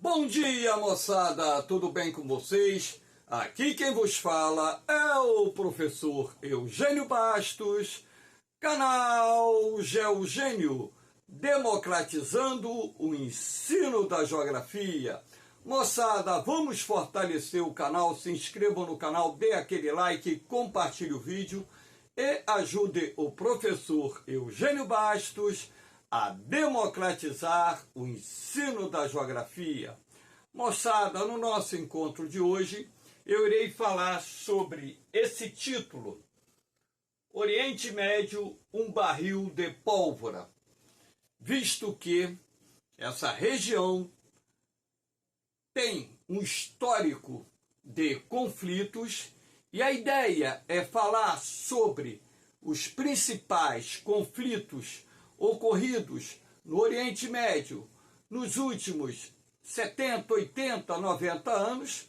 Bom dia, moçada! Tudo bem com vocês? Aqui quem vos fala é o professor Eugênio Bastos, canal Geogênio, democratizando o ensino da geografia. Moçada, vamos fortalecer o canal, se inscrevam no canal, dê aquele like, compartilhe o vídeo e ajude o professor Eugênio Bastos a democratizar o ensino da geografia. Moçada, no nosso encontro de hoje, eu irei falar sobre esse título: Oriente Médio, um barril de pólvora, visto que essa região tem um histórico de conflitos e a ideia é falar sobre os principais conflitos ocorridos no Oriente Médio nos últimos 70, 80, 90 anos,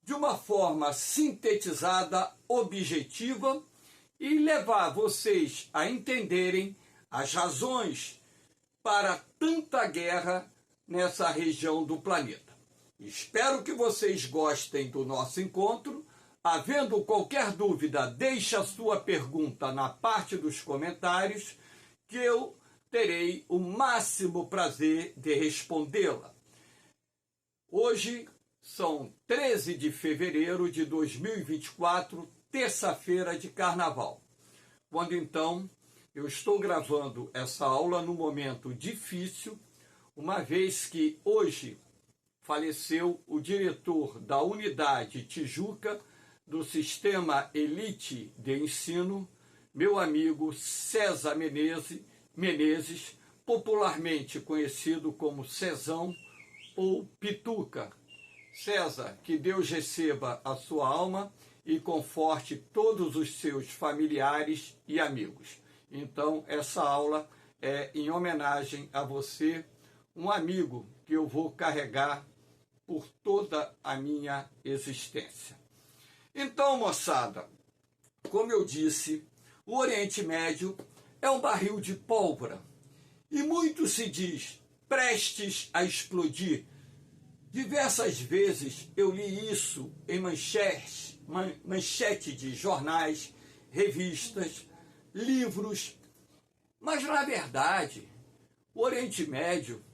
de uma forma sintetizada, objetiva, e levar vocês a entenderem as razões para tanta guerra nessa região do planeta. Espero que vocês gostem do nosso encontro. Havendo qualquer dúvida, deixe a sua pergunta na parte dos comentários, que eu terei o máximo prazer de respondê-la. Hoje são 13 de fevereiro de 2024, terça-feira de carnaval, quando então eu estou gravando essa aula num momento difícil, uma vez que hoje faleceu o diretor da Unidade Tijuca do Sistema Elite de Ensino, meu amigo César Menezes, popularmente conhecido como Cezão ou Pituca. César, que Deus receba a sua alma e conforte todos os seus familiares e amigos. Então, essa aula é em homenagem a você, um amigo que eu vou carregar por toda a minha existência. Então, moçada, como eu disse, o Oriente Médio é um barril de pólvora e muito se diz prestes a explodir. Diversas vezes eu li isso em manchete de jornais, revistas, livros, mas na verdade o Oriente Médio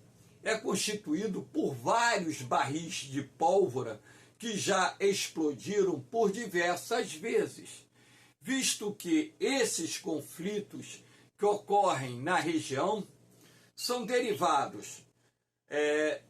é constituído por vários barris de pólvora que já explodiram por diversas vezes, visto que esses conflitos que ocorrem na região são derivados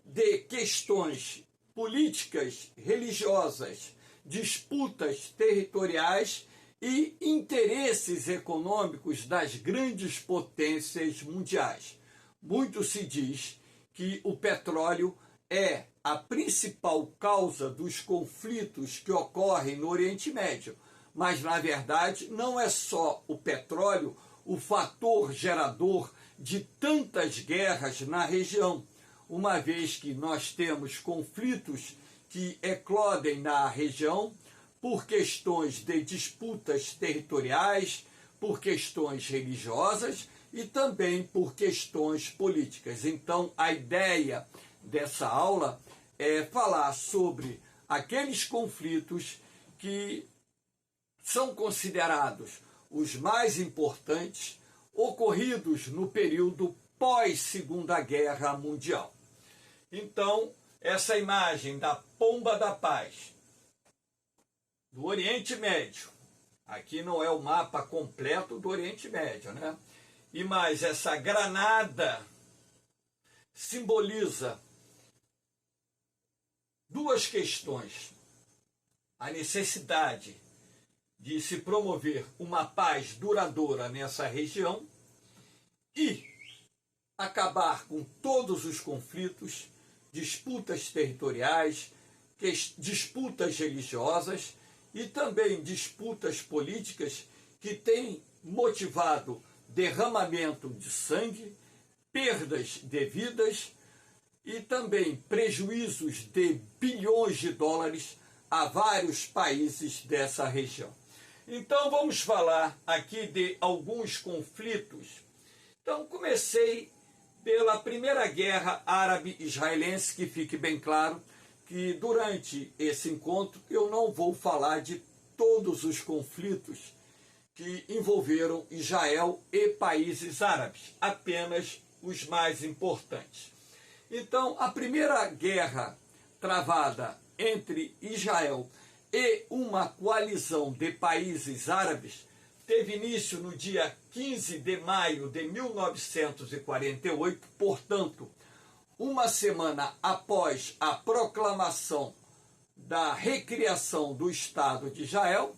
de questões políticas, religiosas, disputas territoriais e interesses econômicos das grandes potências mundiais. Muito se diz que o petróleo é a principal causa dos conflitos que ocorrem no Oriente Médio, mas na verdade não é só o petróleo o fator gerador de tantas guerras na região, uma vez que nós temos conflitos que eclodem na região por questões de disputas territoriais, por questões religiosas e também por questões políticas. Então, a ideia dessa aula é falar sobre aqueles conflitos que são considerados os mais importantes ocorridos no período pós-Segunda Guerra Mundial. Então, essa imagem da Pomba da Paz do Oriente Médio, aqui não é o mapa completo do Oriente Médio, né? E mais, essa granada simboliza duas questões: a necessidade de se promover uma paz duradoura nessa região e acabar com todos os conflitos, disputas territoriais, disputas religiosas e também disputas políticas que têm motivado derramamento de sangue, perdas de vidas e também prejuízos de bilhões de dólares a vários países dessa região. Então vamos falar aqui de alguns conflitos. Então comecei pela Primeira Guerra Árabe-Israelense, que fique bem claro que durante esse encontro eu não vou falar de todos os conflitos que envolveram Israel e países árabes, apenas os mais importantes. Então, a primeira guerra travada entre Israel e uma coalizão de países árabes teve início no dia 15 de maio de 1948, portanto, uma semana após a proclamação da recriação do Estado de Israel,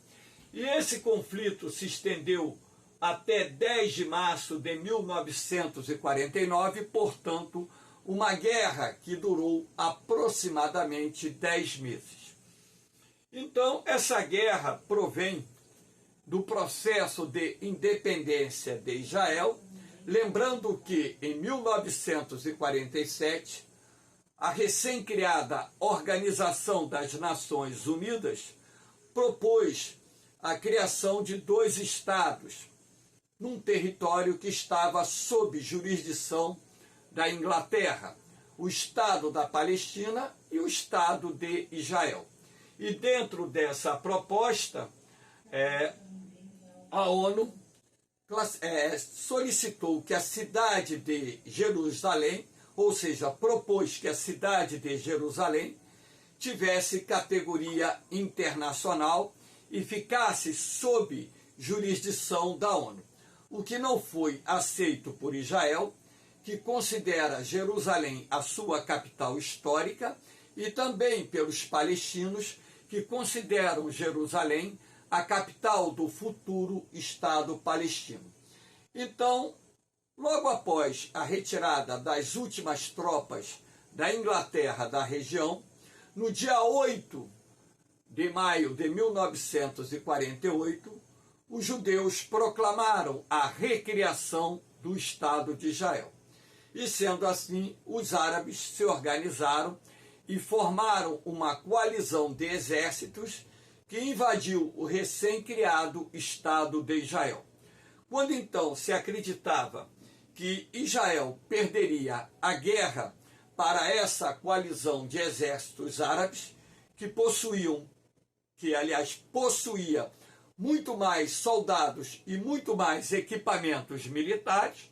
e esse conflito se estendeu até 10 de março de 1949, portanto, uma guerra que durou aproximadamente 10 meses. Então, essa guerra provém do processo de independência de Israel, lembrando que em 1947, a recém-criada Organização das Nações Unidas propôs a criação de 2 estados num território que estava sob jurisdição da Inglaterra, o Estado da Palestina e o Estado de Israel. E dentro dessa proposta, a ONU solicitou que a cidade de Jerusalém, ou seja, propôs que a cidade de Jerusalém tivesse categoria internacional e ficasse sob jurisdição da ONU. O que não foi aceito por Israel, que considera Jerusalém a sua capital histórica, e também pelos palestinos, que consideram Jerusalém a capital do futuro Estado palestino. Então, logo após a retirada das últimas tropas da Inglaterra da região, no dia 8 de maio de 1948, os judeus proclamaram a recriação do Estado de Israel. E sendo assim, os árabes se organizaram e formaram uma coalizão de exércitos que invadiu o recém-criado Estado de Israel. Quando então se acreditava que Israel perderia a guerra para essa coalizão de exércitos árabes, que possuía muito mais soldados e muito mais equipamentos militares,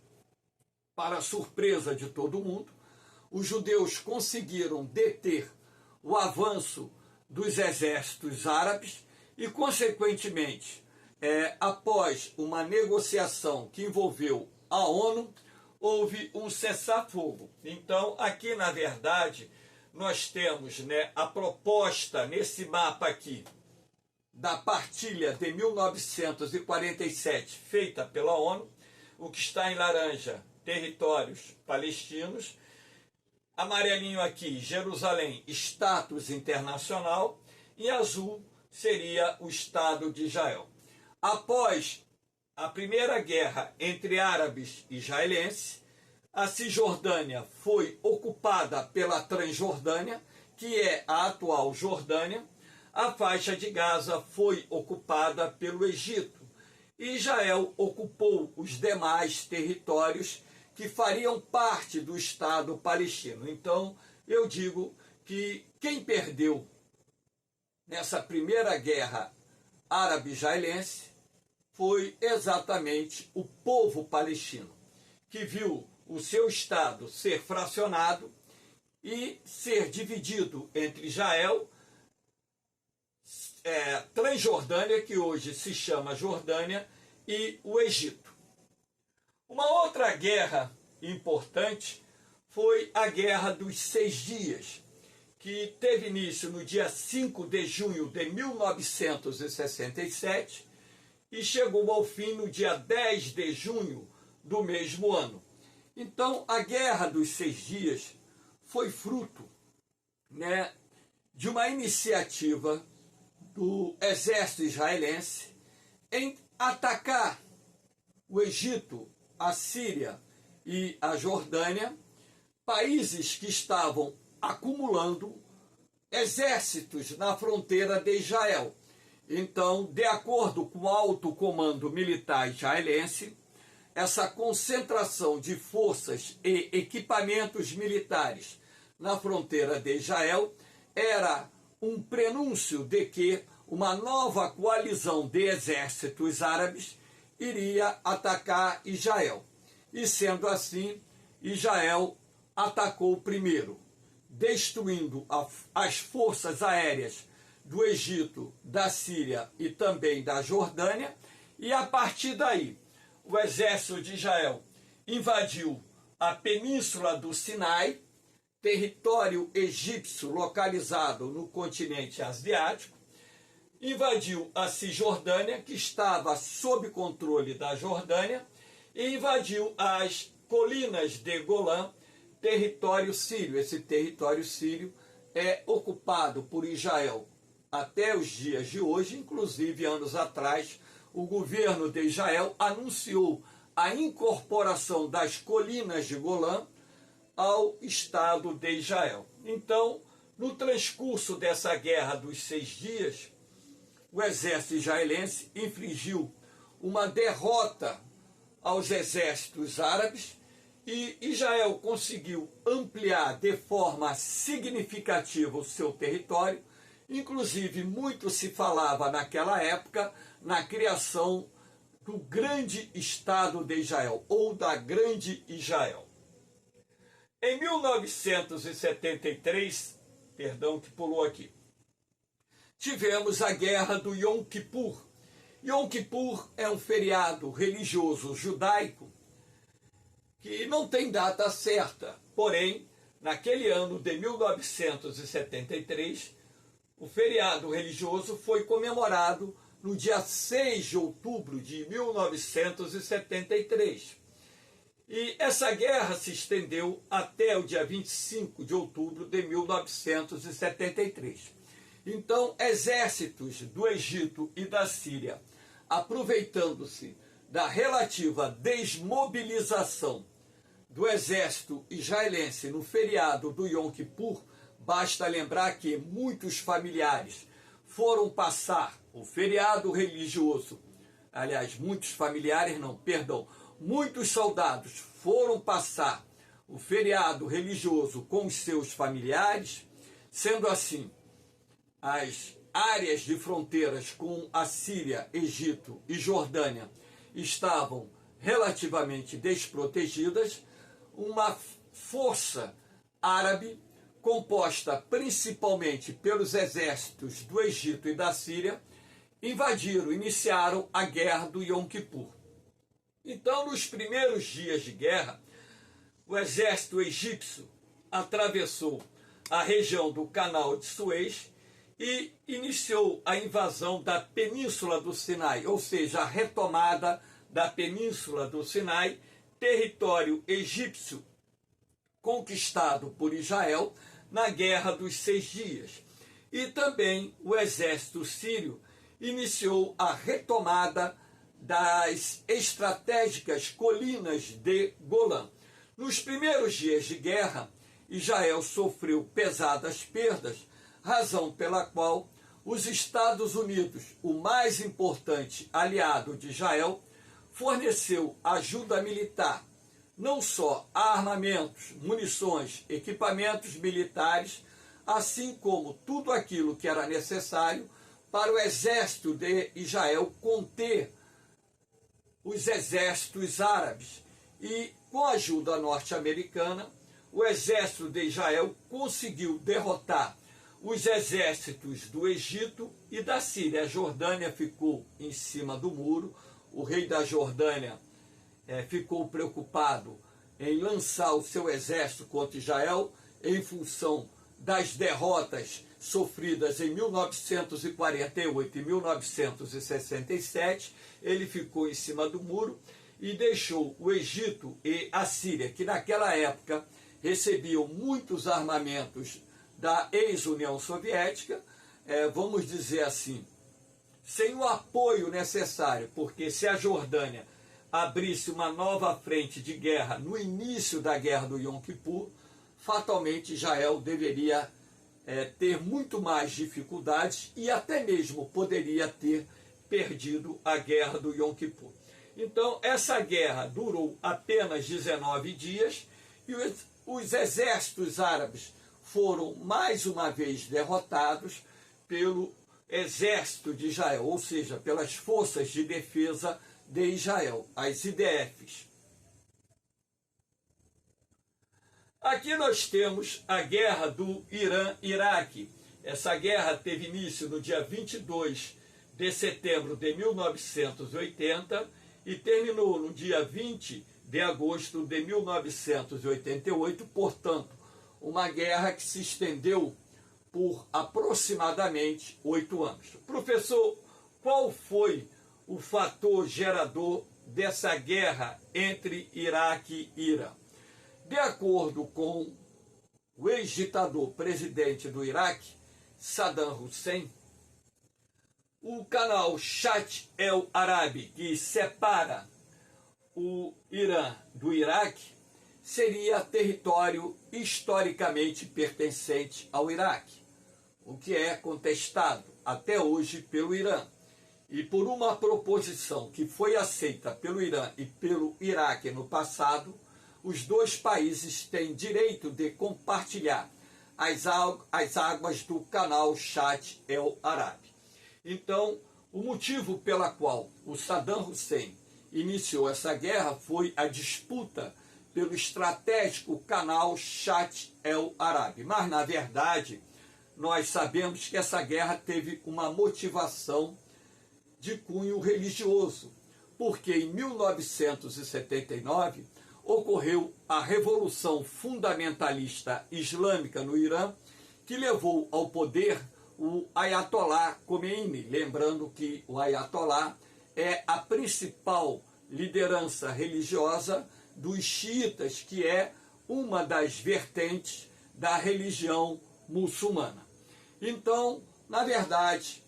para surpresa de todo mundo, os judeus conseguiram deter o avanço dos exércitos árabes e, consequentemente, após uma negociação que envolveu a ONU, houve um cessar-fogo. Então, aqui, na verdade, nós temos a proposta, nesse mapa aqui, da partilha de 1947, feita pela ONU, o que está em laranja, territórios palestinos, amarelinho aqui, Jerusalém, status internacional, e azul seria o Estado de Israel. Após a primeira guerra entre árabes e israelenses, a Cisjordânia foi ocupada pela Transjordânia, que é a atual Jordânia. A faixa de Gaza foi ocupada pelo Egito. E Israel ocupou os demais territórios que fariam parte do Estado palestino. Então, eu digo que quem perdeu nessa primeira guerra árabe-israelense foi exatamente o povo palestino, que viu o seu Estado ser fracionado e ser dividido entre Israel, Transjordânia, que hoje se chama Jordânia, e o Egito. Uma outra guerra importante foi a Guerra dos 6 Dias, que teve início no dia 5 de junho de 1967 e chegou ao fim no dia 10 de junho do mesmo ano. Então, a Guerra dos 6 Dias foi fruto de uma iniciativa do exército israelense em atacar o Egito, a Síria e a Jordânia, países que estavam acumulando exércitos na fronteira de Israel. Então, de acordo com o alto comando militar israelense, essa concentração de forças e equipamentos militares na fronteira de Israel era um prenúncio de que uma nova coalizão de exércitos árabes iria atacar Israel. E sendo assim, Israel atacou primeiro, destruindo as forças aéreas do Egito, da Síria e também da Jordânia, e a partir daí, o exército de Israel invadiu a península do Sinai, território egípcio localizado no continente asiático, invadiu a Cisjordânia, que estava sob controle da Jordânia, e invadiu as colinas de Golã, território sírio. Esse território sírio é ocupado por Israel até os dias de hoje. Inclusive, anos atrás, o governo de Israel anunciou a incorporação das colinas de Golã ao Estado de Israel. Então, no transcurso dessa guerra dos 6 dias, o exército israelense infligiu uma derrota aos exércitos árabes e Israel conseguiu ampliar de forma significativa o seu território. Inclusive, muito se falava naquela época na criação do grande Estado de Israel, ou da grande Israel. Em 1973, que pulou aqui, tivemos a guerra do Yom Kippur. Yom Kippur é um feriado religioso judaico que não tem data certa, porém, naquele ano de 1973, o feriado religioso foi comemorado no dia 6 de outubro de 1973. E essa guerra se estendeu até o dia 25 de outubro de 1973. Então, exércitos do Egito e da Síria, aproveitando-se da relativa desmobilização do exército israelense no feriado do Yom Kippur, basta lembrar que muitos familiares foram passar o feriado religioso, muitos soldados foram passar o feriado religioso com os seus familiares. Sendo assim, as áreas de fronteiras com a Síria, Egito e Jordânia estavam relativamente desprotegidas. Uma força árabe, composta principalmente pelos exércitos do Egito e da Síria, iniciaram a guerra do Yom Kippur. Então, nos primeiros dias de guerra, o exército egípcio atravessou a região do Canal de Suez e iniciou a invasão da Península do Sinai, ou seja, a retomada da Península do Sinai, território egípcio conquistado por Israel na Guerra dos 6 Dias. E também o exército sírio iniciou a retomada das estratégicas colinas de Golã. Nos primeiros dias de guerra, Israel sofreu pesadas perdas, razão pela qual os Estados Unidos, o mais importante aliado de Israel, forneceu ajuda militar, não só armamentos, munições, equipamentos militares, assim como tudo aquilo que era necessário para o exército de Israel conter os exércitos árabes. E, com a ajuda norte-americana, o exército de Israel conseguiu derrotar os exércitos do Egito e da Síria. A Jordânia ficou em cima do muro. O rei da Jordânia ficou preocupado em lançar o seu exército contra Israel em função das derrotas sofridas em 1948 e 1967. Ele ficou em cima do muro e deixou o Egito e a Síria, que naquela época recebiam muitos armamentos da ex-União Soviética, vamos dizer assim, sem o apoio necessário, porque se a Jordânia abrisse uma nova frente de guerra no início da guerra do Yom Kippur, fatalmente Israel deveria ter muito mais dificuldades e até mesmo poderia ter perdido a guerra do Yom Kippur. Então, essa guerra durou apenas 19 dias e os exércitos árabes foram mais uma vez derrotados pelo exército de Israel, ou seja, pelas forças de defesa de Israel, as IDFs. Aqui nós temos a guerra do Irã-Iraque. Essa guerra teve início no dia 22 de setembro de 1980 e terminou no dia 20 de agosto de 1988, portanto, uma guerra que se estendeu por aproximadamente 8 anos. Professor, qual foi o fator gerador dessa guerra entre Iraque e Irã? De acordo com o ex-ditador presidente do Iraque, Saddam Hussein, o canal Shat el-Arabi, que separa o Irã do Iraque, seria território historicamente pertencente ao Iraque, o que é contestado até hoje pelo Irã. E por uma proposição que foi aceita pelo Irã e pelo Iraque no passado, os dois países têm direito de compartilhar as águas do canal Shat el-Arabi. Então, o motivo pela qual o Saddam Hussein iniciou essa guerra foi a disputa pelo estratégico canal Shat el-Arabi. Mas, na verdade, nós sabemos que essa guerra teve uma motivação de cunho religioso, porque em 1979 ocorreu a Revolução Fundamentalista Islâmica no Irã, que levou ao poder o Ayatollah Khomeini. Lembrando que o Ayatollah é a principal liderança religiosa dos xiitas, que é uma das vertentes da religião muçulmana. Então, na verdade,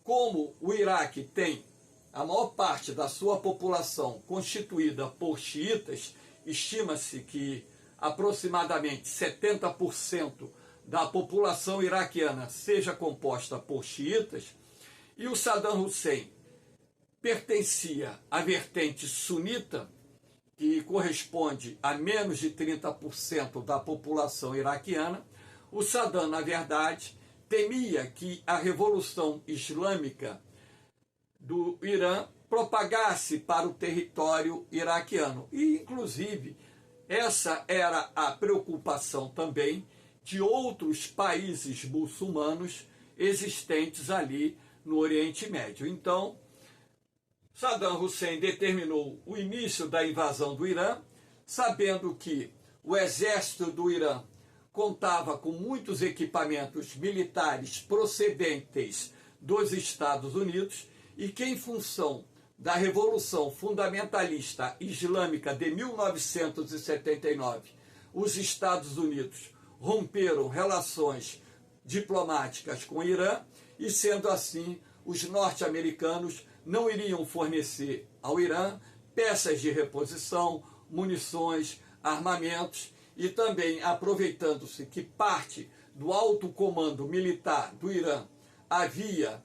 como o Iraque tem a maior parte da sua população constituída por xiitas, estima-se que aproximadamente 70% da população iraquiana seja composta por xiitas, e o Saddam Hussein pertencia à vertente sunita, que corresponde a menos de 30% da população iraquiana. O Saddam, na verdade, temia que a Revolução Islâmica do Irã propagasse para o território iraquiano. E, inclusive, essa era a preocupação também de outros países muçulmanos existentes ali no Oriente Médio. Então, Saddam Hussein determinou o início da invasão do Irã, sabendo que o exército do Irã contava com muitos equipamentos militares procedentes dos Estados Unidos e que, em função da Revolução Fundamentalista Islâmica de 1979, os Estados Unidos romperam relações diplomáticas com o Irã e, sendo assim, os norte-americanos não iriam fornecer ao Irã peças de reposição, munições, armamentos, e também, aproveitando-se que parte do alto comando militar do Irã havia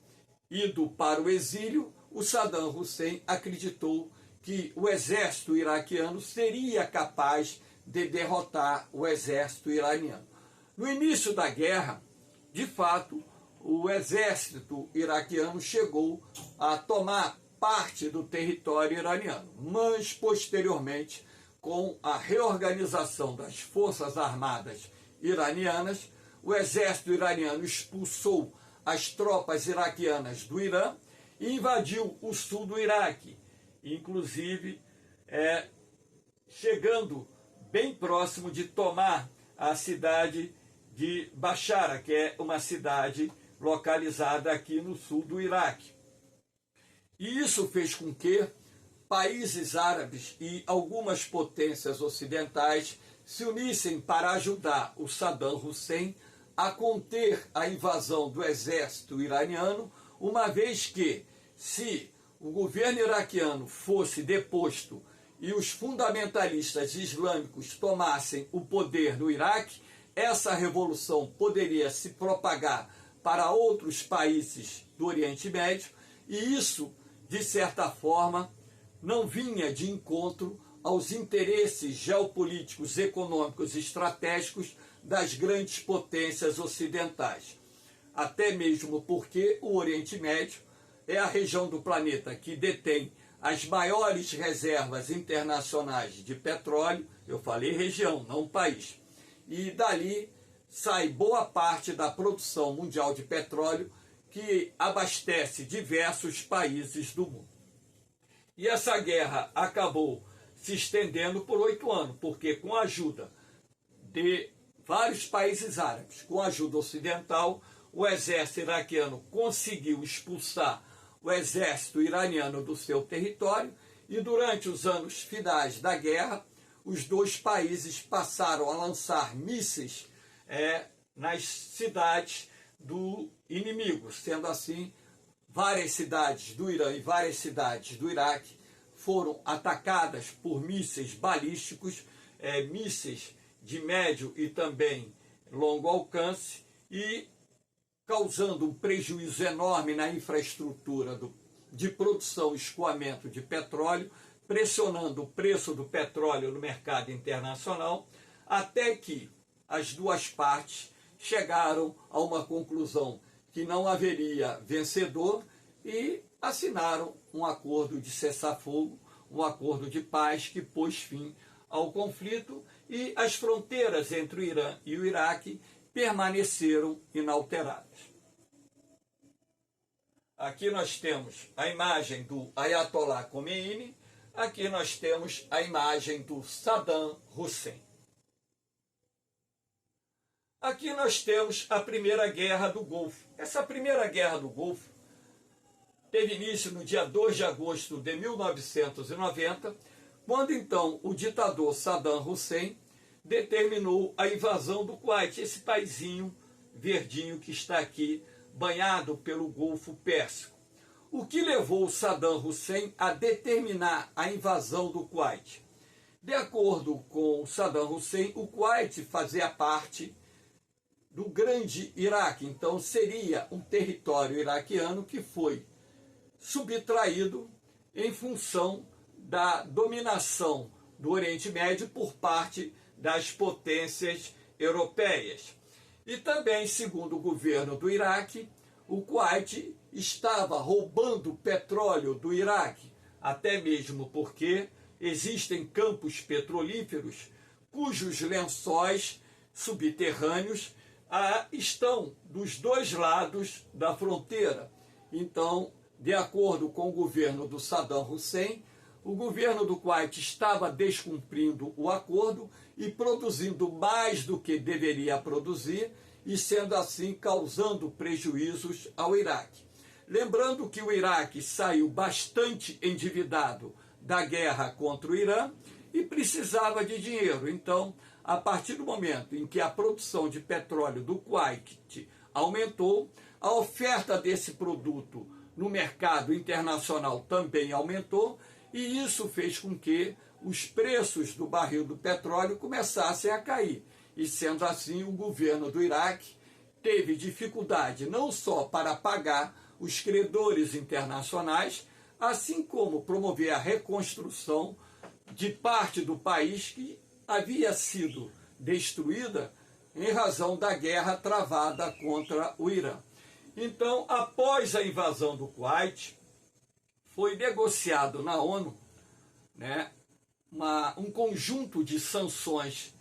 ido para o exílio, o Saddam Hussein acreditou que o exército iraquiano seria capaz de derrotar o exército iraniano. No início da guerra, de fato, o exército iraquiano chegou a tomar parte do território iraniano, mas posteriormente, com a reorganização das forças armadas iranianas, o exército iraniano expulsou as tropas iraquianas do Irã e invadiu o sul do Iraque, inclusive chegando bem próximo de tomar a cidade de Bashara, que é uma cidade localizada aqui no sul do Iraque. E isso fez com que países árabes e algumas potências ocidentais se unissem para ajudar o Saddam Hussein a conter a invasão do exército iraniano, uma vez que, se o governo iraquiano fosse deposto e os fundamentalistas islâmicos tomassem o poder no Iraque, essa revolução poderia se propagar para outros países do Oriente Médio, e isso, de certa forma, não vinha de encontro aos interesses geopolíticos, econômicos e estratégicos das grandes potências ocidentais. Até mesmo porque o Oriente Médio é a região do planeta que detém as maiores reservas internacionais de petróleo. Eu falei região, não país. E dali sai boa parte da produção mundial de petróleo que abastece diversos países do mundo. E essa guerra acabou se estendendo por 8 anos, porque com a ajuda de vários países árabes, com a ajuda ocidental, o exército iraquiano conseguiu expulsar o exército iraniano do seu território e durante os anos finais da guerra, os dois países passaram a lançar mísseis nas cidades do inimigo. Sendo assim, várias cidades do Irã e várias cidades do Iraque foram atacadas por mísseis balísticos, mísseis de médio e também longo alcance, e causando um prejuízo enorme na infraestrutura de produção e escoamento de petróleo, pressionando o preço do petróleo no mercado internacional, até que as duas partes chegaram a uma conclusão que não haveria vencedor e assinaram um acordo de cessar-fogo, um acordo de paz que pôs fim ao conflito, e as fronteiras entre o Irã e o Iraque permaneceram inalteradas. Aqui nós temos a imagem do Ayatollah Khomeini, aqui nós temos a imagem do Saddam Hussein. Aqui nós temos a Primeira Guerra do Golfo. Essa Primeira Guerra do Golfo teve início no dia 2 de agosto de 1990, quando então o ditador Saddam Hussein determinou a invasão do Kuwait, esse paizinho verdinho que está aqui, banhado pelo Golfo Pérsico. O que levou Saddam Hussein a determinar a invasão do Kuwait? De acordo com Saddam Hussein, o Kuwait fazia parte do grande Iraque, então seria um território iraquiano que foi subtraído em função da dominação do Oriente Médio por parte das potências europeias. E também, segundo o governo do Iraque, o Kuwait estava roubando petróleo do Iraque, até mesmo porque existem campos petrolíferos cujos lençóis subterrâneos estão dos dois lados da fronteira. Então, de acordo com o governo do Saddam Hussein, o governo do Kuwait estava descumprindo o acordo e produzindo mais do que deveria produzir, e sendo assim causando prejuízos ao Iraque. Lembrando que o Iraque saiu bastante endividado da guerra contra o Irã e precisava de dinheiro. Então, a partir do momento em que a produção de petróleo do Kuwait aumentou, a oferta desse produto no mercado internacional também aumentou, e isso fez com que os preços do barril do petróleo começassem a cair. E sendo assim, o governo do Iraque teve dificuldade não só para pagar os credores internacionais, assim como promover a reconstrução de parte do país que havia sido destruída em razão da guerra travada contra o Irã. Então, após a invasão do Kuwait, foi negociado na ONU, um conjunto de sanções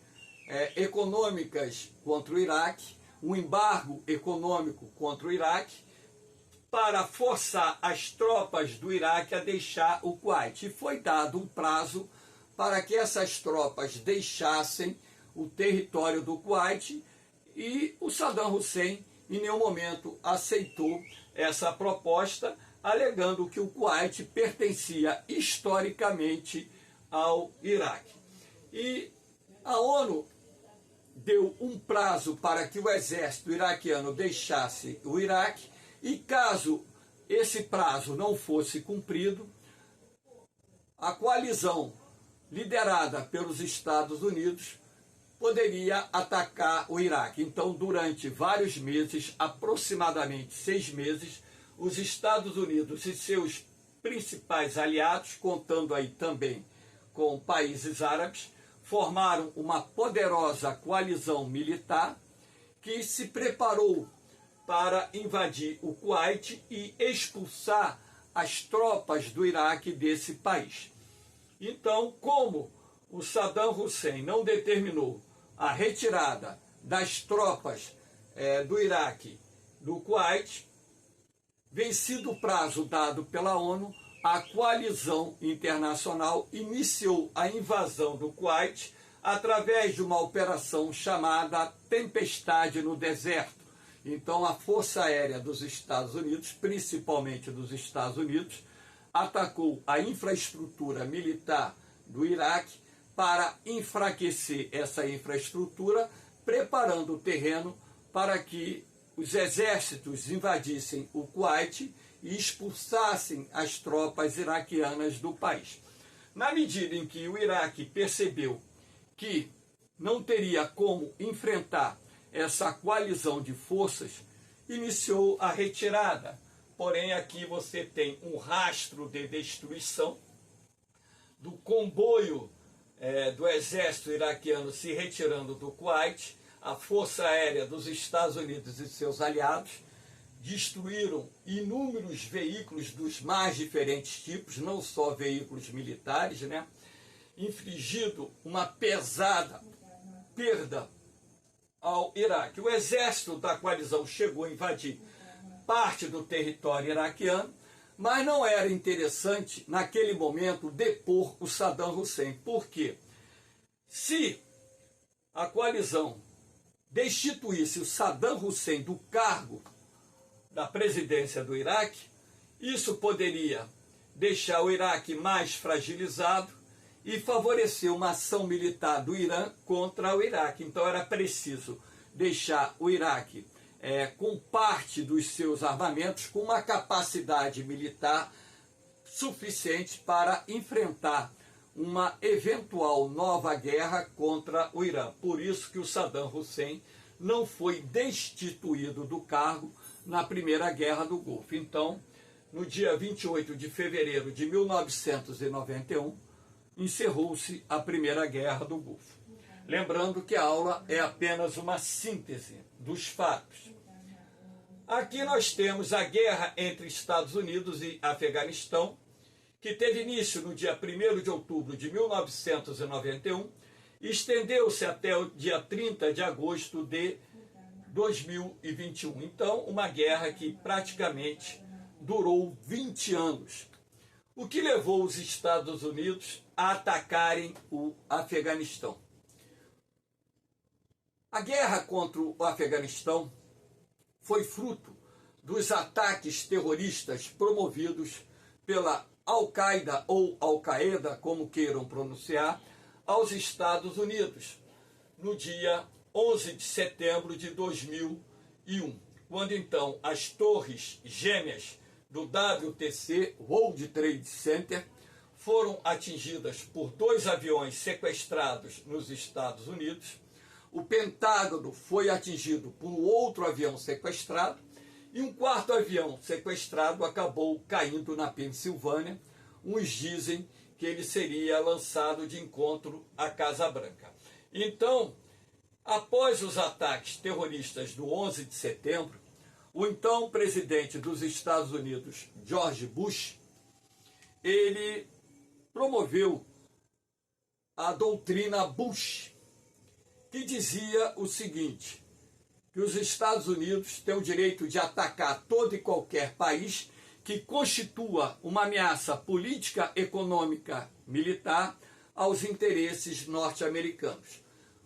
econômicas contra o Iraque, um embargo econômico contra o Iraque, para forçar as tropas do Iraque a deixar o Kuwait. E foi dado um prazo para que essas tropas deixassem o território do Kuwait, e o Saddam Hussein em nenhum momento aceitou essa proposta, alegando que o Kuwait pertencia historicamente ao Iraque. E a ONU deu um prazo para que o exército iraquiano deixasse o Iraque, e caso esse prazo não fosse cumprido, a coalizão liderada pelos Estados Unidos poderia atacar o Iraque. Então, durante vários meses, aproximadamente 6 meses, os Estados Unidos e seus principais aliados, contando aí também com países árabes, formaram uma poderosa coalizão militar que se preparou para invadir o Kuwait e expulsar as tropas do Iraque desse país. Então, como o Saddam Hussein não determinou a retirada das tropas do Iraque do Kuwait, vencido o prazo dado pela ONU, a coalizão internacional iniciou a invasão do Kuwait através de uma operação chamada Tempestade no Deserto. Então, a Força Aérea dos Estados Unidos, principalmente dos Estados Unidos, atacou a infraestrutura militar do Iraque para enfraquecer essa infraestrutura, preparando o terreno para que os exércitos invadissem o Kuwait e expulsassem as tropas iraquianas do país. Na medida em que o Iraque percebeu que não teria como enfrentar essa coalizão de forças, iniciou a retirada. Porém, aqui você tem um rastro de destruição do comboio do exército iraquiano se retirando do Kuwait. A Força Aérea dos Estados Unidos e seus aliados destruíram inúmeros veículos dos mais diferentes tipos, não só veículos militares, infligindo uma pesada perda ao Iraque. O exército da coalizão chegou a invadir parte do território iraquiano, mas não era interessante, naquele momento, depor o Saddam Hussein. Por quê? Se a coalizão destituísse o Saddam Hussein do cargo da presidência do Iraque, isso poderia deixar o Iraque mais fragilizado e favorecer uma ação militar do Irã contra o Iraque. Então era preciso deixar o Iraque com parte dos seus armamentos, com uma capacidade militar suficiente para enfrentar uma eventual nova guerra contra o Irã. Por isso que o Saddam Hussein não foi destituído do cargo na Primeira Guerra do Golfo. Então, no dia 28 de fevereiro de 1991, encerrou-se a Primeira Guerra do Golfo. Lembrando que a aula é apenas uma síntese dos fatos. Aqui nós temos a guerra entre Estados Unidos e Afeganistão, que teve início no dia 1º de outubro de 1991 e estendeu-se até o dia 30 de agosto de 2021. Então, uma guerra que praticamente durou 20 anos. O que levou os Estados Unidos a atacarem o Afeganistão? A guerra contra o Afeganistão foi fruto dos ataques terroristas promovidos pela Al-Qaeda ou Al-Qaeda, como queiram pronunciar, aos Estados Unidos, no dia 11 de setembro de 2001, quando então as torres gêmeas do WTC, World Trade Center, foram atingidas por 2 aviões sequestrados nos Estados Unidos. O Pentágono foi atingido por um outro avião sequestrado e um 4º avião sequestrado acabou caindo na Pensilvânia. Uns dizem que ele seria lançado de encontro à Casa Branca. Então, após os ataques terroristas do 11 de setembro, o então presidente dos Estados Unidos, George Bush, ele promoveu a doutrina Bush, que dizia o seguinte, que os Estados Unidos têm o direito de atacar todo e qualquer país que constitua uma ameaça política, econômica, militar aos interesses norte-americanos.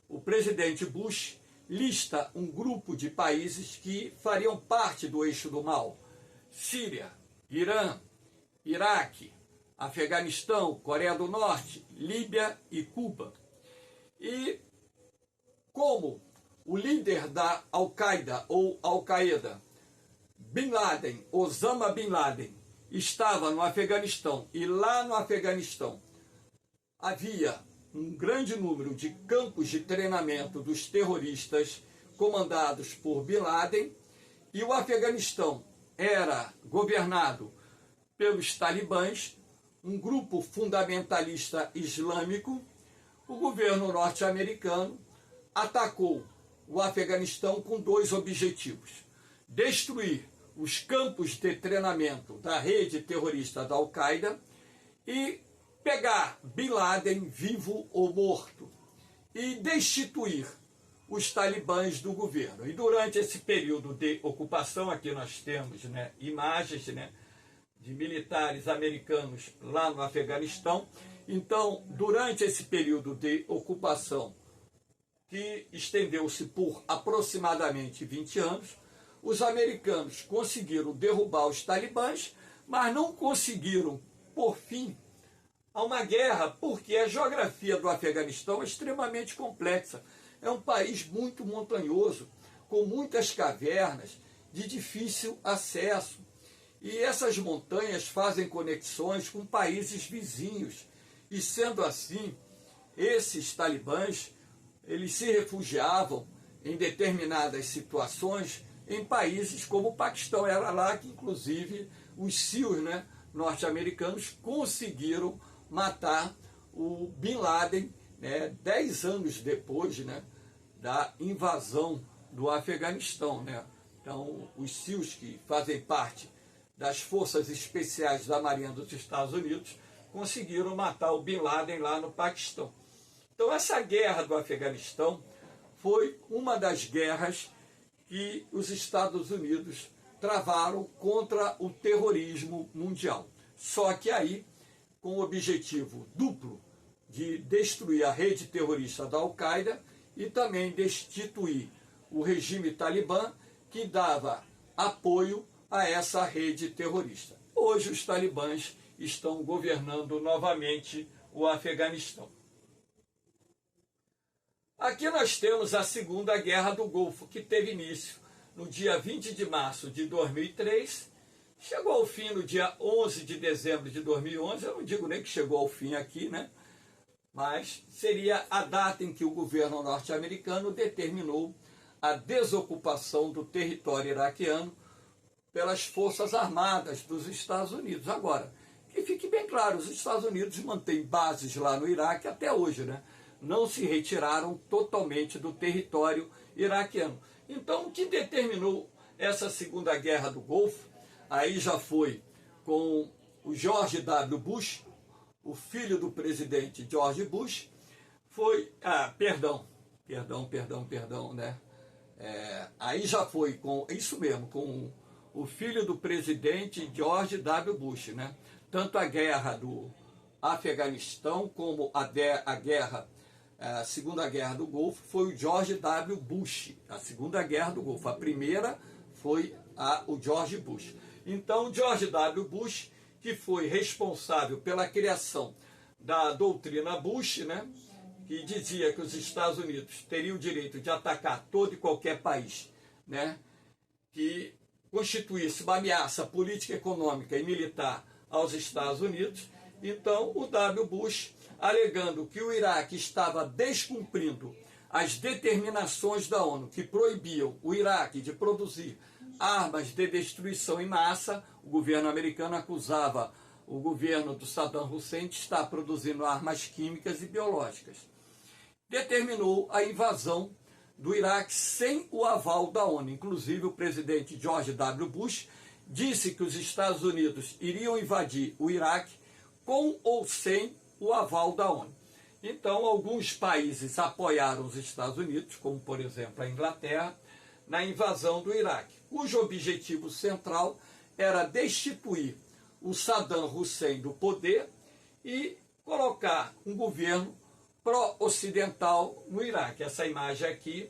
O presidente Bush lista um grupo de países que fariam parte do eixo do mal: Síria, Irã, Iraque, Afeganistão, Coreia do Norte, Líbia e Cuba. E como o líder da Al-Qaeda ou Al-Qaeda, Bin Laden, Osama Bin Laden, estava no Afeganistão e lá no Afeganistão havia um grande número de campos de treinamento dos terroristas comandados por Bin Laden, e o Afeganistão era governado pelos talibãs, um grupo fundamentalista islâmico, o governo norte-americano atacou o Afeganistão com dois objetivos: destruir os campos de treinamento da rede terrorista da Al-Qaeda e pegar Bin Laden vivo ou morto e destituir os talibãs do governo. E durante esse período de ocupação, aqui nós temos imagens de militares americanos lá no Afeganistão. Então, durante esse período de ocupação, que estendeu-se por aproximadamente 20 anos, os americanos conseguiram derrubar os talibãs, mas não conseguiram, por fim, a uma guerra, porque a geografia do Afeganistão é extremamente complexa. É um país muito montanhoso, com muitas cavernas, de difícil acesso. E essas montanhas fazem conexões com países vizinhos. E sendo assim, esses talibãs, eles se refugiavam em determinadas situações em países como o Paquistão. Era lá que, inclusive, os SEALs norte-americanos conseguiram matar o Bin Laden 10 anos depois da invasão do Afeganistão. Então, os SEALs, que fazem parte das forças especiais da Marinha dos Estados Unidos, conseguiram matar o Bin Laden lá no Paquistão. Então, essa guerra do Afeganistão foi uma das guerras que os Estados Unidos travaram contra o terrorismo mundial. Só que aí, com o objetivo duplo de destruir a rede terrorista da Al-Qaeda e também destituir o regime talibã, que dava apoio a essa rede terrorista. Hoje os talibãs estão governando novamente o Afeganistão. Aqui nós temos a Segunda Guerra do Golfo, que teve início no dia 20 de março de 2003, chegou ao fim no dia 11 de dezembro de 2011, eu não digo nem que chegou ao fim aqui, mas seria a data em que o governo norte-americano determinou a desocupação do território iraquiano pelas Forças Armadas dos Estados Unidos. Agora, que fique bem claro, os Estados Unidos mantêm bases lá no Iraque até hoje, não se retiraram totalmente do território iraquiano. Então, o que determinou essa Segunda Guerra do Golfo, aí já foi com o George W. Bush, o filho do presidente George Bush, foi... aí já foi com... Isso mesmo, com o filho do presidente George W. Bush, Tanto a guerra do Afeganistão como a Segunda Guerra do Golfo foi o George W. Bush. A Segunda Guerra do Golfo. A primeira foi o George Bush. Então, George W. Bush, que foi responsável pela criação da doutrina Bush, que dizia que os Estados Unidos teriam o direito de atacar todo e qualquer país, que constituísse uma ameaça política, econômica e militar aos Estados Unidos. Então, o W. Bush, alegando que o Iraque estava descumprindo as determinações da ONU que proibiam o Iraque de produzir armas de destruição em massa, o governo americano acusava o governo do Saddam Hussein de estar produzindo armas químicas e biológicas. Determinou a invasão do Iraque sem o aval da ONU. Inclusive, o presidente George W. Bush disse que os Estados Unidos iriam invadir o Iraque com ou sem o aval da ONU. Então, alguns países apoiaram os Estados Unidos, como, por exemplo, a Inglaterra, na invasão do Iraque, cujo objetivo central era destituir o Saddam Hussein do poder e colocar um governo pró-ocidental no Iraque. Essa imagem aqui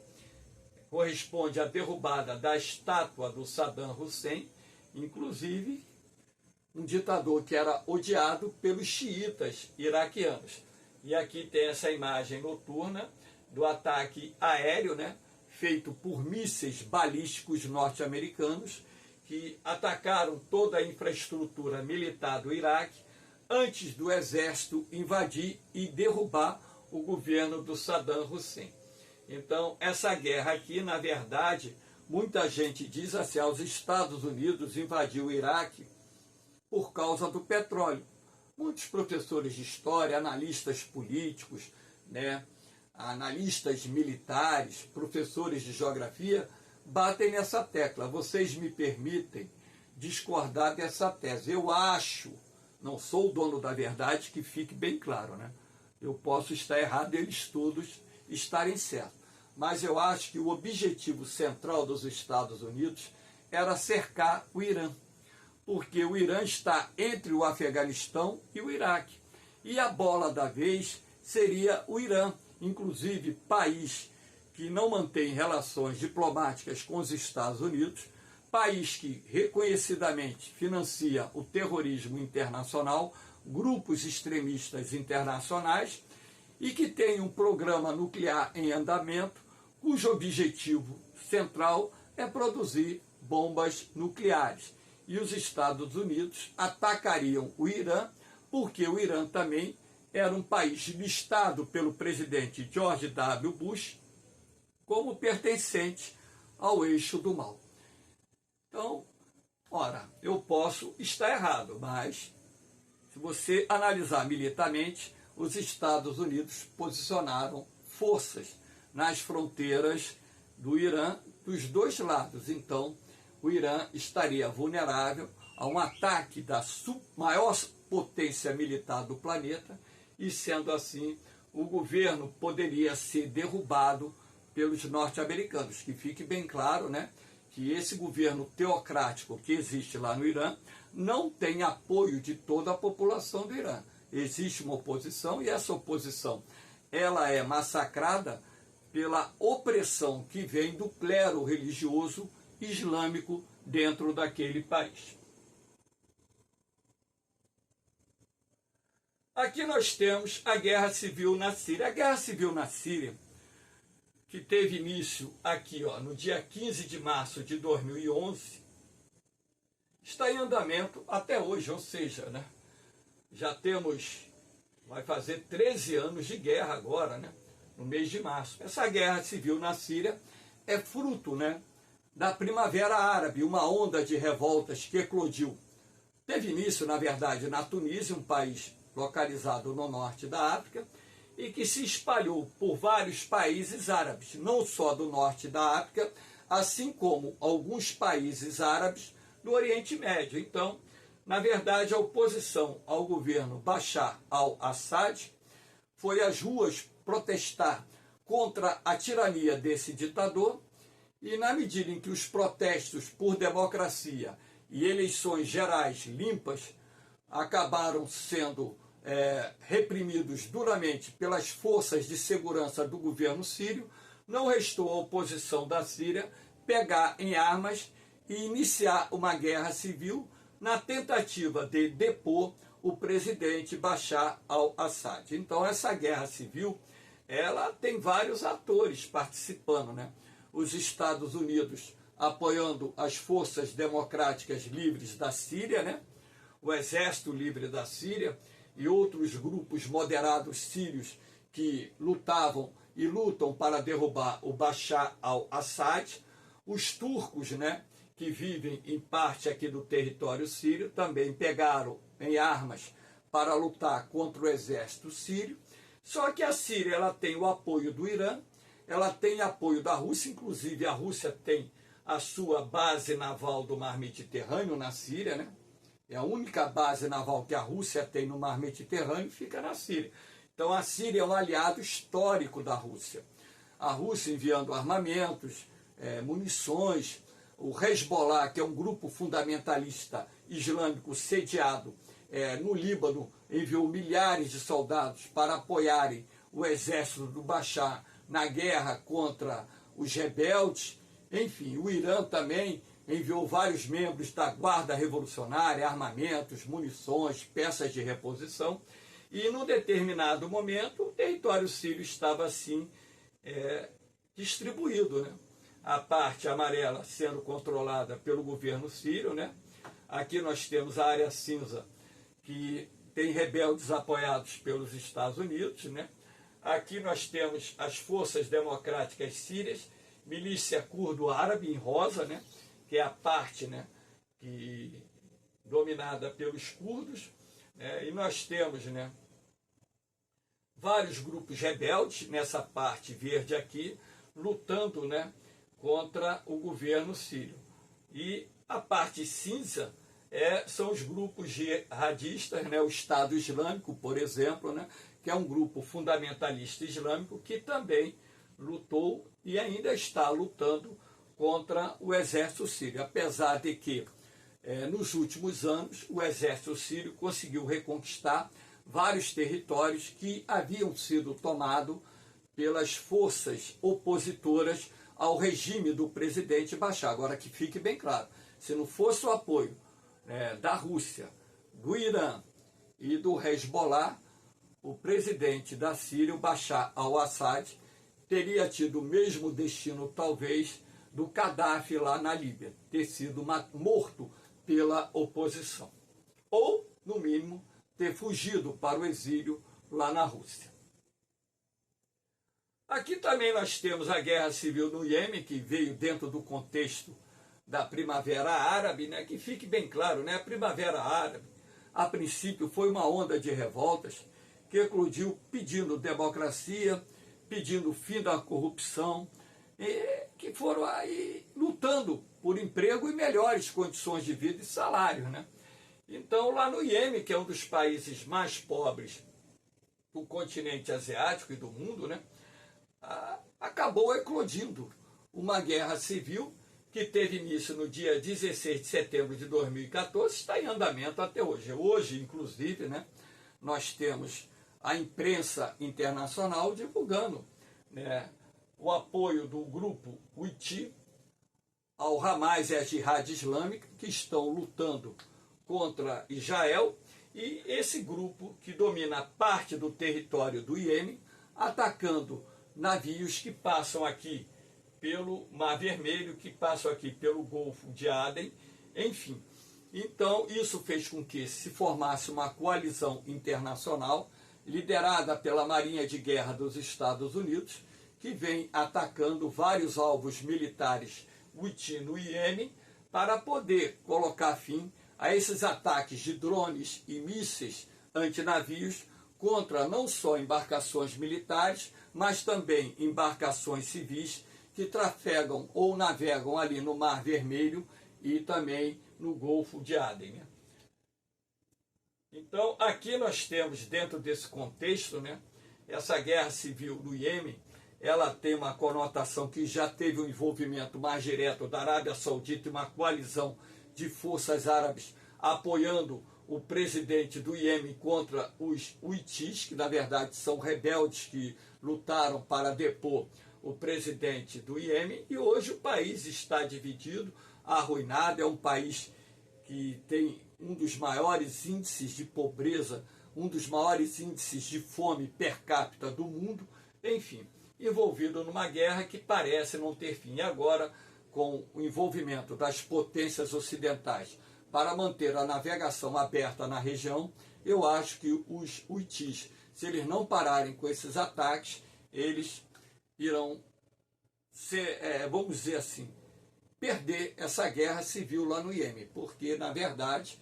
corresponde à derrubada da estátua do Saddam Hussein, inclusive um ditador que era odiado pelos xiitas iraquianos. E aqui tem essa imagem noturna do ataque aéreo, feito por mísseis balísticos norte-americanos, que atacaram toda a infraestrutura militar do Iraque antes do exército invadir e derrubar o governo do Saddam Hussein. Então, essa guerra aqui, na verdade, muita gente diz assim, os Estados Unidos invadiu o Iraque por causa do petróleo. Muitos professores de história, analistas políticos, né, analistas militares, professores de geografia, batem nessa tecla. Vocês me permitem discordar dessa tese. Eu acho, não sou o dono da verdade, que fique bem claro, né? Eu posso estar errado, eles todos estarem certos. Mas eu acho que o objetivo central dos Estados Unidos era cercar o Irã, porque o Irã está entre o Afeganistão e o Iraque. E a bola da vez seria o Irã, inclusive país que não mantém relações diplomáticas com os Estados Unidos, país que reconhecidamente financia o terrorismo internacional, grupos extremistas internacionais, e que tem um programa nuclear em andamento, cujo objetivo central é produzir bombas nucleares. E os Estados Unidos atacariam o Irã, porque o Irã também era um país listado pelo presidente George W. Bush como pertencente ao eixo do mal. Então, ora, eu posso estar errado, mas se você analisar militarmente, os Estados Unidos posicionaram forças nas fronteiras do Irã dos dois lados. Então, o Irã estaria vulnerável a um ataque da maior potência militar do planeta e, sendo assim, o governo poderia ser derrubado pelos norte-americanos. Que fique bem claro, né, que esse governo teocrático que existe lá no Irã não tem apoio de toda a população do Irã. Existe uma oposição e essa oposição ela é massacrada pela opressão que vem do clero religioso islâmico dentro daquele país. Aqui nós temos a guerra civil na Síria. A guerra civil na Síria, que teve início aqui, ó, no dia 15 de março de 2011, está em andamento até hoje, ou seja, né, já temos, vai fazer 13 anos de guerra agora, né, no mês de março. Essa guerra civil na Síria é fruto, né, da Primavera Árabe, uma onda de revoltas que eclodiu. Teve início, na verdade, na Tunísia, um país localizado no norte da África, e que se espalhou por vários países árabes, não só do norte da África, assim como alguns países árabes do Oriente Médio. Então, na verdade, a oposição ao governo Bashar al-Assad foi às ruas protestar contra a tirania desse ditador, e na medida em que os protestos por democracia e eleições gerais limpas acabaram sendo reprimidos duramente pelas forças de segurança do governo sírio, não restou à oposição da Síria pegar em armas e iniciar uma guerra civil na tentativa de depor o presidente Bashar al-Assad. Então essa guerra civil, ela tem vários atores participando, né? Os Estados Unidos apoiando as forças democráticas livres da Síria, né? O Exército Livre da Síria e outros grupos moderados sírios que lutavam e lutam para derrubar o Bashar al-Assad. Os turcos, né, que vivem em parte aqui do território sírio, também pegaram em armas para lutar contra o exército sírio. Só que a Síria, ela tem o apoio do Irã, ela tem apoio da Rússia, inclusive a Rússia tem a sua base naval do Mar Mediterrâneo na Síria, né? É a única base naval que a Rússia tem no Mar Mediterrâneo, fica na Síria. Então a Síria é um aliado histórico da Rússia. A Rússia enviando armamentos, munições, o Hezbollah, que é um grupo fundamentalista islâmico sediado no Líbano, enviou milhares de soldados para apoiarem o exército do Bashar na guerra contra os rebeldes. Enfim, o Irã também enviou vários membros da Guarda Revolucionária, armamentos, munições, peças de reposição, e num determinado momento o território sírio estava assim distribuído, né? A parte amarela sendo controlada pelo governo sírio, né? Aqui nós temos a área cinza, que tem rebeldes apoiados pelos Estados Unidos, né? Aqui nós temos as forças democráticas sírias, milícia curdo-árabe em rosa, né? Que é a parte, né, dominada pelos curdos, né? E nós temos, né, vários grupos rebeldes nessa parte verde aqui, lutando, né, contra o governo sírio. E a parte cinza são os grupos jihadistas, né, o Estado Islâmico, por exemplo, né, que é um grupo fundamentalista islâmico que também lutou e ainda está lutando contra o exército sírio, apesar de que nos últimos anos o exército sírio conseguiu reconquistar vários territórios que haviam sido tomados pelas forças opositoras ao regime do presidente Bashar. Agora, que fique bem claro, se não fosse o apoio da Rússia, do Irã e do Hezbollah, o presidente da Síria, o Bashar al-Assad, teria tido o mesmo destino, talvez, do Gaddafi lá na Líbia, ter sido morto pela oposição. Ou, no mínimo, ter fugido para o exílio lá na Rússia. Aqui também nós temos a guerra civil no Iêmen, que veio dentro do contexto da Primavera Árabe, né? Que fique bem claro, né? A Primavera Árabe, a princípio, foi uma onda de revoltas que eclodiu pedindo democracia, pedindo fim da corrupção, e que foram aí lutando por emprego e melhores condições de vida e salário, né? Então, lá no Iêmen, que é um dos países mais pobres do continente asiático e do mundo, né, acabou eclodindo uma guerra civil que teve início no dia 16 de setembro de 2014, está em andamento até hoje. Hoje, inclusive, né, nós temos a imprensa internacional divulgando, né, o apoio do grupo Houthi ao Hamas e à Jihad Islâmica, que estão lutando contra Israel, e esse grupo que domina parte do território do Iêmen, atacando navios que passam aqui pelo Mar Vermelho, que passam aqui pelo Golfo de Aden, enfim. Então, isso fez com que se formasse uma coalizão internacional, liderada pela Marinha de Guerra dos Estados Unidos, que vem atacando vários alvos militares Houthi no Iêmen, para poder colocar fim a esses ataques de drones e mísseis antinavios contra não só embarcações militares, mas também embarcações civis que trafegam ou navegam ali no Mar Vermelho e também no Golfo de Aden, né? Então, aqui nós temos, dentro desse contexto, né, essa guerra civil no Iêmen, ela tem uma conotação que já teve um envolvimento mais direto da Arábia Saudita e uma coalizão de forças árabes apoiando o presidente do Iêmen contra os Houthis, que na verdade são rebeldes que lutaram para depor o presidente do Iêmen, e hoje o país está dividido, arruinado, é um país que tem um dos maiores índices de pobreza, um dos maiores índices de fome per capita do mundo, enfim, envolvido numa guerra que parece não ter fim. E agora, com o envolvimento das potências ocidentais para manter a navegação aberta na região, eu acho que os Houthis, se eles não pararem com esses ataques, eles irão ser, vamos dizer assim, perder essa guerra civil lá no Iêmen, porque, na verdade,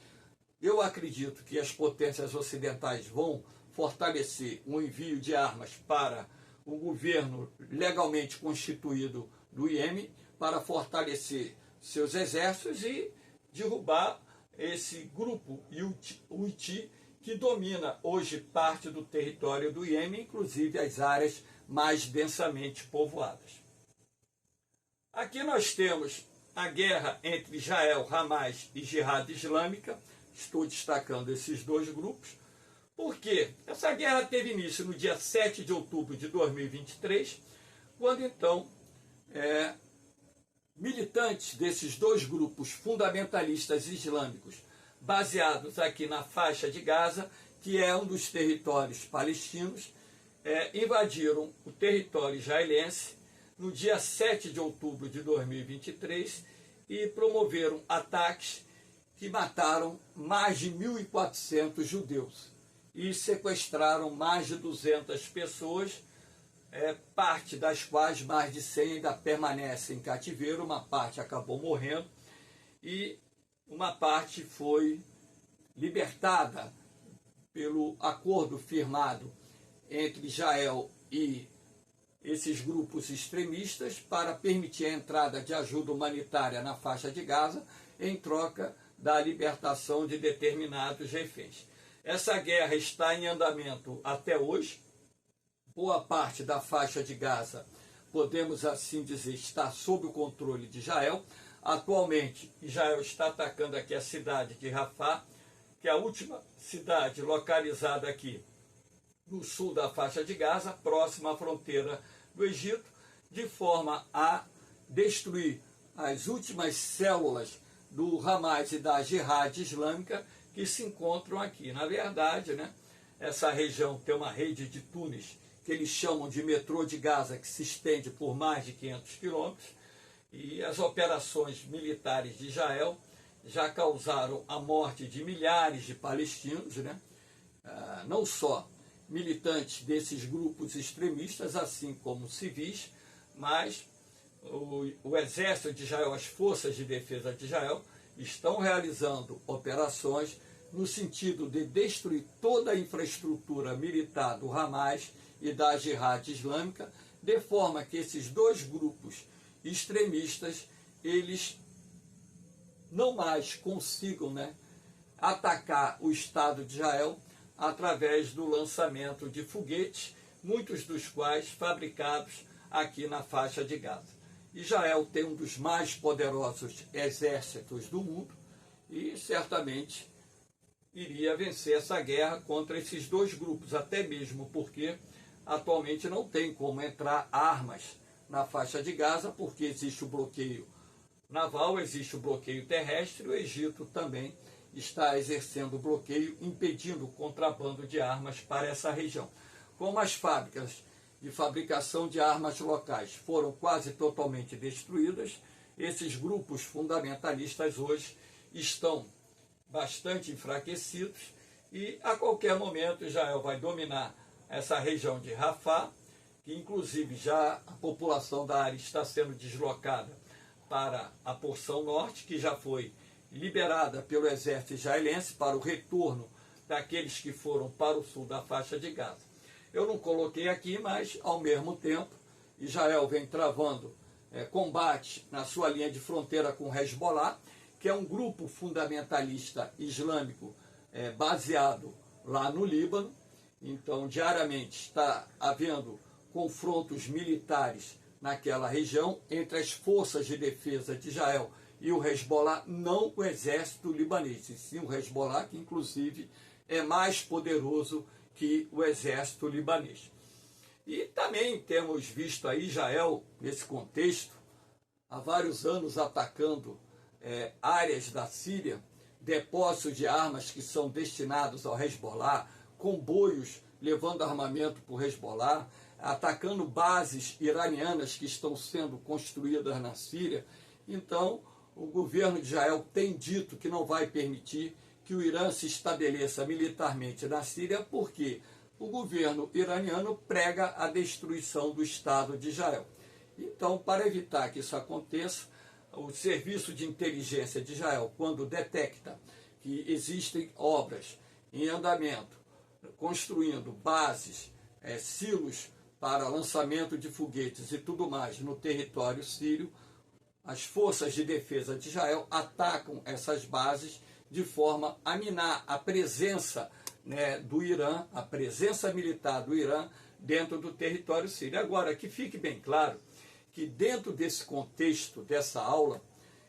eu acredito que as potências ocidentais vão fortalecer o envio de armas para o governo legalmente constituído do Iêmen, para fortalecer seus exércitos e derrubar esse grupo Houthi que domina hoje parte do território do Iêmen, inclusive as áreas mais densamente povoadas. Aqui nós temos a guerra entre Israel, Hamas e Jihad Islâmica. Estou destacando esses dois grupos, porque essa guerra teve início no dia 7 de outubro de 2023, quando então militantes desses dois grupos fundamentalistas islâmicos, baseados aqui na faixa de Gaza, que é um dos territórios palestinos, invadiram o território israelense no dia 7 de outubro de 2023 e promoveram ataques que mataram mais de 1.400 judeus e sequestraram mais de 200 pessoas, parte das quais mais de 100 ainda permanecem em cativeiro, uma parte acabou morrendo e uma parte foi libertada pelo acordo firmado entre Israel e esses grupos extremistas para permitir a entrada de ajuda humanitária na faixa de Gaza em troca da libertação de determinados reféns. Essa guerra está em andamento até hoje. Boa parte da faixa de Gaza, podemos assim dizer, está sob o controle de Israel. Atualmente, Israel está atacando aqui a cidade de Rafah, que é a última cidade localizada aqui no sul da faixa de Gaza, próxima à fronteira do Egito, de forma a destruir as últimas células do Hamas e da Jihad Islâmica que se encontram aqui. Na verdade, essa região tem uma rede de túneis que eles chamam de metrô de Gaza, que se estende por mais de 500 quilômetros, e as operações militares de Israel já causaram a morte de milhares de palestinos, não só militantes desses grupos extremistas, assim como civis, mas o exército de Israel, as forças de defesa de Israel, estão realizando operações no sentido de destruir toda a infraestrutura militar do Hamas e da Jihad Islâmica, de forma que esses dois grupos extremistas, eles não mais consigam atacar o Estado de Israel através do lançamento de foguetes, muitos dos quais fabricados aqui na faixa de Gaza. Israel tem um dos mais poderosos exércitos do mundo e certamente iria vencer essa guerra contra esses dois grupos, até mesmo porque atualmente não tem como entrar armas na faixa de Gaza, porque existe o bloqueio naval, existe o bloqueio terrestre, o Egito também está exercendo o bloqueio, impedindo o contrabando de armas para essa região. Como as fábricas de fabricação de armas locais foram quase totalmente destruídas, esses grupos fundamentalistas hoje estão bastante enfraquecidos e a qualquer momento Israel vai dominar essa região de Rafah, que inclusive já a população da área está sendo deslocada para a porção norte, que já foi liberada pelo exército israelense para o retorno daqueles que foram para o sul da faixa de Gaza. Eu não coloquei aqui, mas ao mesmo tempo Israel vem travando combate na sua linha de fronteira com o Hezbollah, que é um grupo fundamentalista islâmico baseado lá no Líbano. Então, diariamente está havendo confrontos militares naquela região entre as forças de defesa de Israel e o Hezbollah, não o exército libanês, e sim o Hezbollah, que inclusive é mais poderoso que o exército libanês. E também temos visto aí Israel, nesse contexto, há vários anos atacando áreas da Síria, depósitos de armas que são destinados ao Hezbollah, comboios levando armamento para o Hezbollah, atacando bases iranianas que estão sendo construídas na Síria. Então, o governo de Israel tem dito que não vai permitir que o Irã se estabeleça militarmente na Síria, porque o governo iraniano prega a destruição do Estado de Israel. Então, para evitar que isso aconteça, o Serviço de Inteligência de Israel, quando detecta que existem obras em andamento, construindo bases, silos para lançamento de foguetes e tudo mais no território sírio, as forças de defesa de Israel atacam essas bases de forma a minar a presença do Irã, a presença militar do Irã dentro do território sírio. Agora, que fique bem claro que dentro desse contexto dessa aula,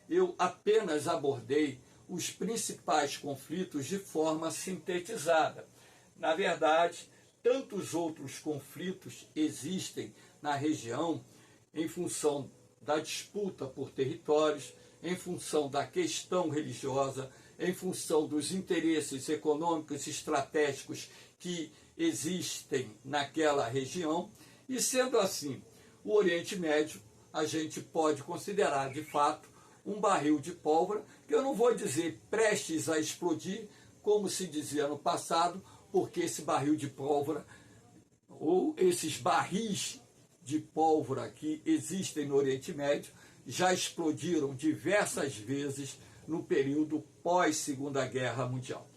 eu apenas abordei os principais conflitos de forma sintetizada. Na verdade, tantos outros conflitos existem na região em função da disputa por territórios, em função da questão religiosa, em função dos interesses econômicos e estratégicos que existem naquela região. E sendo assim, o Oriente Médio a gente pode considerar de fato um barril de pólvora, que eu não vou dizer prestes a explodir, como se dizia no passado, porque esse barril de pólvora, ou esses barris de pólvora que existem no Oriente Médio, já explodiram diversas vezes no período pós-Segunda Guerra Mundial.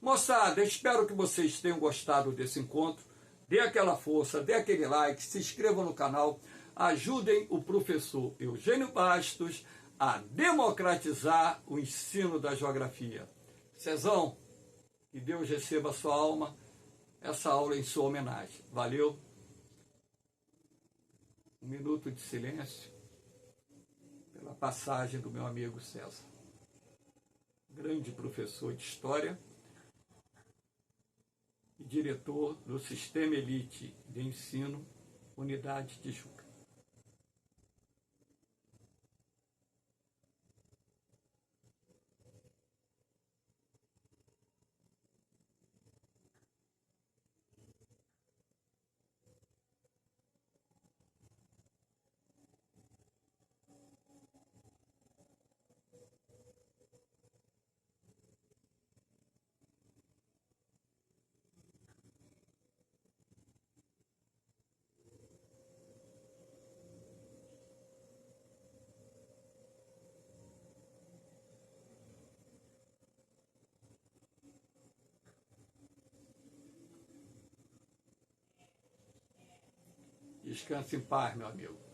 Moçada, espero que vocês tenham gostado desse encontro. Dê aquela força, dê aquele like, se inscrevam no canal, ajudem o professor Eugênio Bastos a democratizar o ensino da geografia. Cezão, que Deus receba a sua alma, essa aula em sua homenagem. Valeu? Um minuto de silêncio pela passagem do meu amigo César, grande professor de História e diretor do Sistema Elite de Ensino, Unidade Tijuca. Descanse em paz, meu amigo.